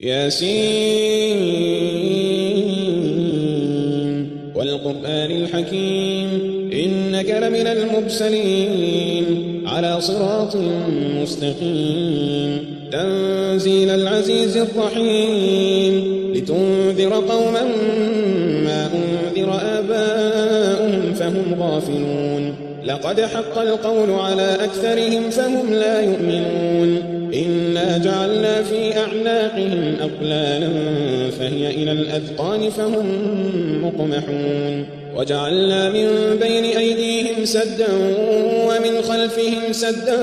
ياسين والقرآن الحكيم إنك لمن المرسلين على صراط مستقيم تنزيل العزيز الرحيم لتنذر قوما ما أنذر آباؤهم فهم غافلون لقد حق القول على أكثرهم فهم لا يؤمنون إنا جعلنا في أعناقهم أغلالا فهي إلى الأذقان فهم مقمحون وجعلنا من بين أيديهم سدا ومن خلفهم سدا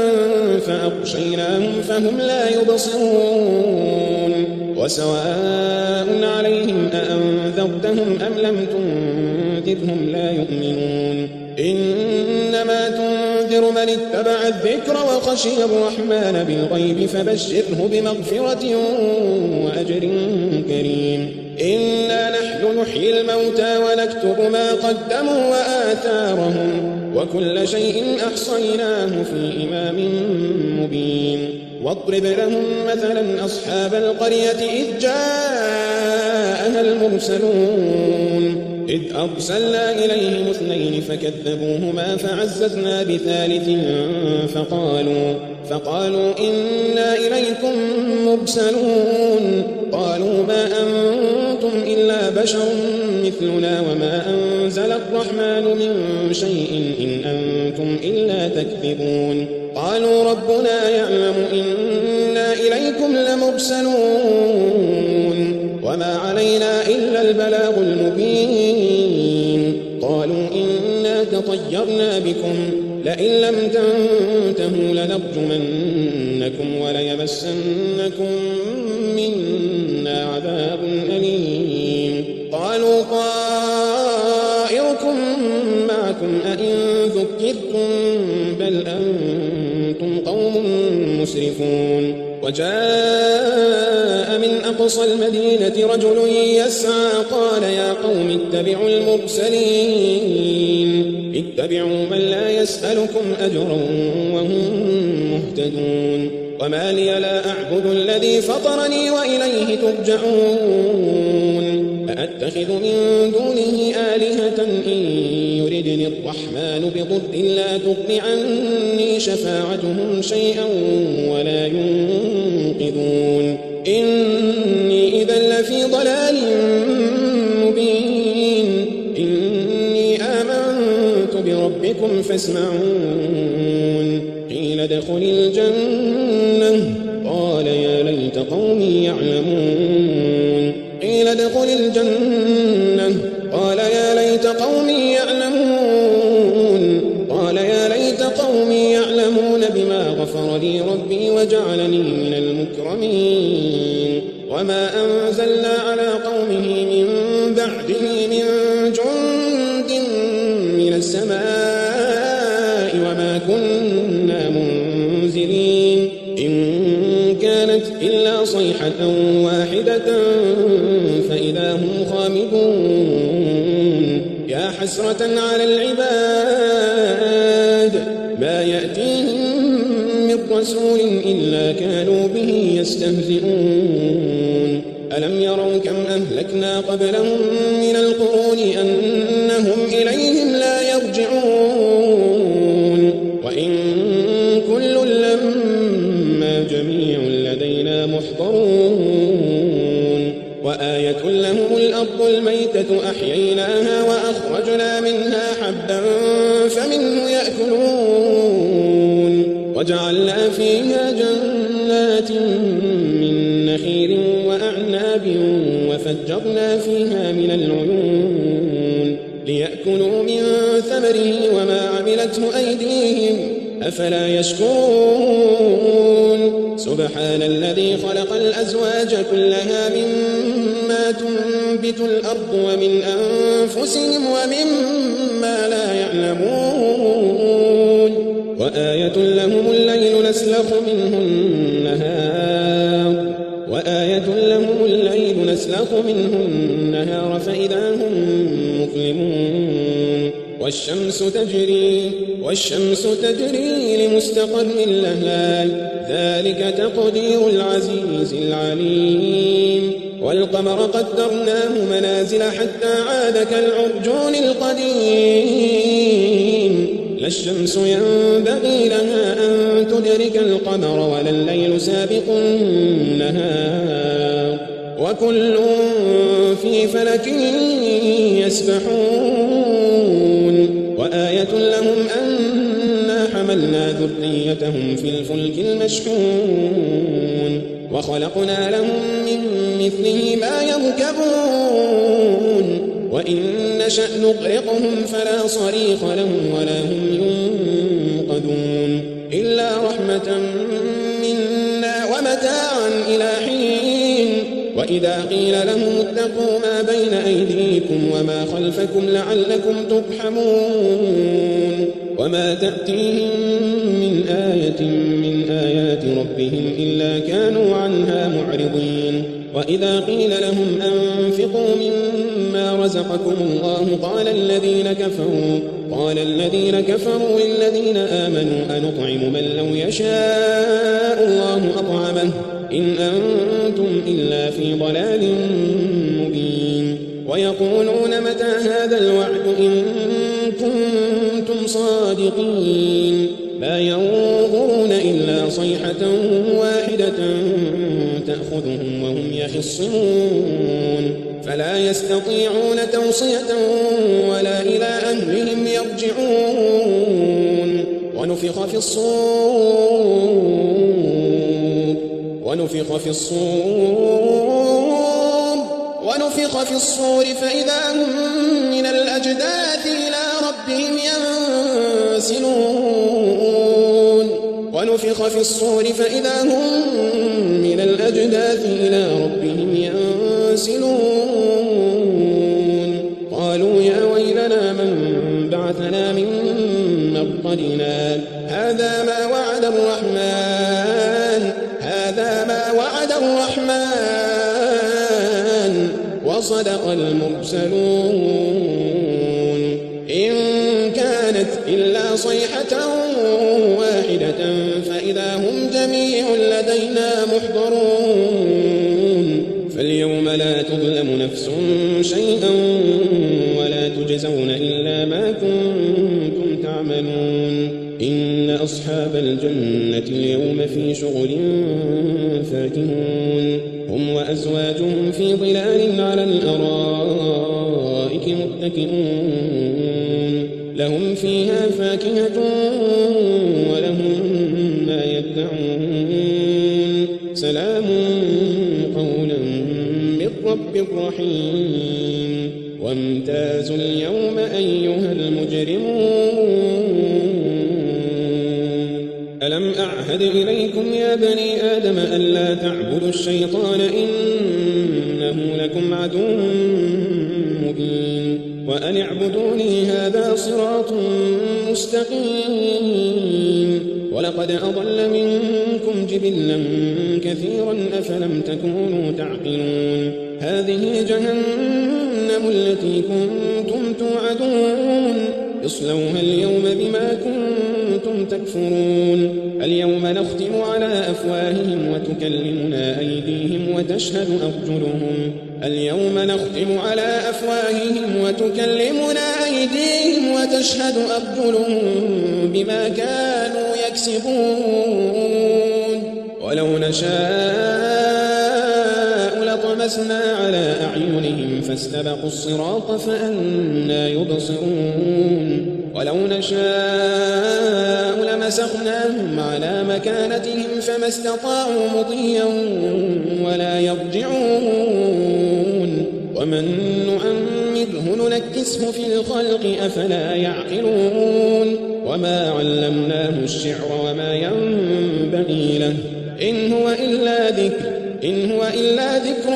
فأغشيناهم فهم لا يبصرون وسواء عليهم أأنذرتهم أم لم تنذرهم لا يؤمنون إنما تنذر من اتبع الذكر وخشي الرحمن بالغيب فبشره بمغفرة وأجر كريم إنا نحن نحيي الموتى ونكتب ما قدموا وآثارهم وكل شيء أحصيناه في إمام مبين واضرب لهم مثلا أصحاب القرية إذ جاءها المرسلون إذ أرسلنا إليهم اثنين فكذبوهما فعززنا بثالث فقالوا إنا إليكم مرسلون قالوا ما أنتم إلا بشر مثلنا وما أنزل الرحمن من شيء إن أنتم إلا تكذبون قالوا ربنا يعلم إنا إليكم لمرسلون وما علينا إلا البلاغ المبين قالوا إنا تطيرنا بكم لئن لم تنتهوا لنرجمنكم وليمسنكم منا عذاب أليم قالوا طائركم معكم أئن ذكرتم بل أنتم قوم مسرفون وجاء من أقصى المدينة رجل يسعى قال يا قوم اتبعوا المرسلين اتبعوا من لا يسألكم أجرا وهم مهتدون وما لي لا أعبد الذي فطرني وإليه ترجعون أأتخذ من دونه آلهة إن يردني الرحمن بضر لا تغن عني شفاعتهم شيئا ولا ينقذون إني إذا لفي ضلال مبين إني آمنت بربكم فاسمعون قيل ادخل الجنة قال يا ليت قومي يعلمون قيل ادخل الجنة قال يا ليت قومي يعلمون قال يا ليت قومي يعلمون بما غفر لي ربي وجعلني من المكرمين وما أنزلنا على قومه من بعده من جند من السماء وما كنا منزلين إن كانت إلا صيحة واحدة فإذا هم خامدون يا حسرة على العباد ما يأتيهم من رسول إلا كانوا به يستهزئون ألم يروا كم أهلكنا قبلهم من القرون أنهم إليهم لا يرجعون وإن كل لما جميع لدينا محضرون وآية لهم الأرض الميتة أحييناها وأخرجنا منها حبا فمنه يأكلون وجعلنا فيها جنات من نخيل وأعناب وفجرنا فيها من العيون ليأكلوا من ثمره وما عملته أيديهم أفلا يشكرون سبحان الذي خلق الأزواج كلها مما تنبت الأرض ومن أنفسهم ومما لا يعلمون وآية لهم الليل نسلخ منه النهار فإذا هم مظلمون والشمس تجري لمستقر لها ذلك تقدير العزيز العليم والقمر قدرناه منازل حتى عاد كالعرجون القديم لا الشمس ينبغي لها أن تدرك القمر ولا الليل سابق النهار وكل في فلك يسبحون وآية لهم أنا حملنا ذريتهم في الفلك المشحون وخلقنا لهم من مثله ما يركبون وإن نشأ نغرقهم فلا صريخ لهم ولا هم ينقذون إلا رحمة منا ومتاعا إلى حين وإذا قيل لهم اتقوا ما بين أيديكم وما خلفكم لعلكم ترحمون وما تأتيهم من آية من آيات ربهم إلا كانوا عنها معرضين وإذا قيل لهم أنفقوا مما رزقكم الله قال الذين كفروا للذين آمنوا أنطعم من لو يشاء الله أطعمه إن أنتم إلا في ضلال مبين ويقولون متى هذا الوعد إن كنتم صادقين لا ينظرون إلا صيحة واحدة تأخذهم وهم يخصمون فلا يستطيعون توصية ولا إلى أهلهم يرجعون ونفخ في الصور فإذا هم من الأجداث إلى ربهم ينسلون ونفخ في الصور فإذا هم من الأجداث إلى ربهم ينسلون قالوا يا ويلنا من بعثنا من مرقدنا هذا ما وعد الرحمن وصدق المرسلون إن كانت إلا صيحة واحدة فإذا هم جميع لدينا محضرون فاليوم لا تظلم نفس شيئا ولا تجزون إلا ما كنتم تعملون إن أصحاب الجنة اليوم في شغل فاكهون هم وأزواجهم في ظلال على الأرائك متكئون لهم فيها فاكهة ولهم ما يدعون سلام قولا من رب رحيم وامتازوا اليوم أيها المجرمون ألم أعهد إليكم يا بني آدم ألا تعبدوا الشيطان إنه لكم عدو مبين وأن اعبدوني هذا صراط مستقيم ولقد أضل منكم جبلا كثيرا أفلم تكونوا تعقلون هذه جهنم التي كنتم توعدون اصلوها اليوم بما كنتم تكفرون اليوم نختم على أفواههم وتكلمنا أيديهم وتشهد أرجلهم بما كانوا يكسبون ولو نشاء لطمسنا على أعينهم فاستبقوا الصراط فأنى يبصرون ولو نشاء لمسخناهم على مكانتهم فما استطاعوا مضيا ولا يرجعون ومن نعمره ننكسه في الخلق أفلا يعقلون وما علمناه الشعر وما ينبغي له إن هو إلا ذكر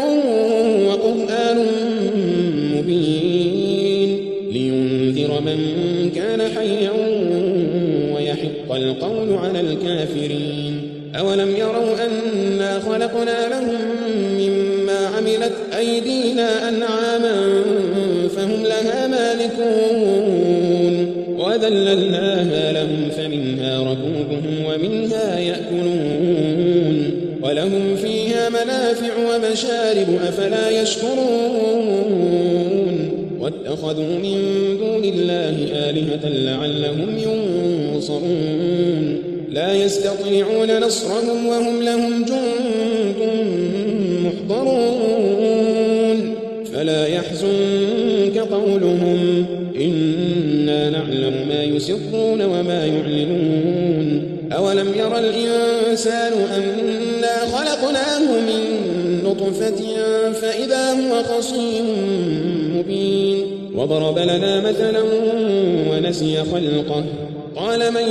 وقرآن مبين لينذر من كان حيا ويحق القول على الكافرين أولم يروا أنا خلقنا لهم مما عملت أيدينا أنعاما فهم لها مالكون وذللناها لهم فمنها ركوبهم ومنها يأكلون ولهم فيها منافع ومشارب أفلا يشكرون واتخذوا من دون الله آلهة لعلهم ينصرون لا يستطيعون نصرهم وهم لهم جند محضرون فلا يحزنك قولهم إنا نعلم ما يسرون وما يعلنون أولم ير الإنسان أنا خلقناه من نطفة فإذا هو خصيم مبين وضرب لنا مثلا ونسي خلقه قال من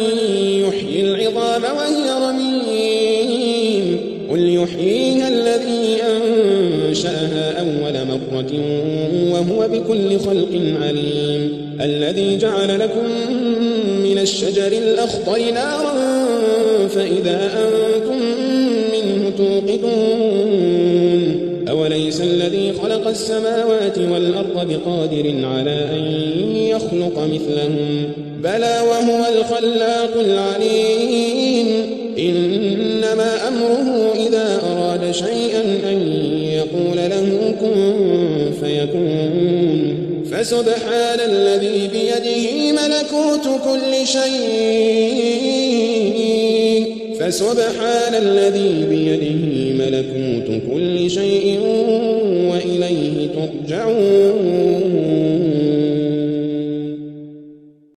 يحيي العظام وهي رميم قل يحييها الذي أنشأها أول مرة وهو بكل خلق عليم الذي جعل لكم من الشجر الأخضر نارا فإذا أنتم منه توقدون أوليس الذي خلق السماوات والأرض بقادر على أن يخلق مثلهم بلى وهو الخلاق العليم إنما أمره إذا أراد شيئا أن يقول له كن فيكون فسبحان الذي بيده ملكوت كل شيء وإليه ترجعون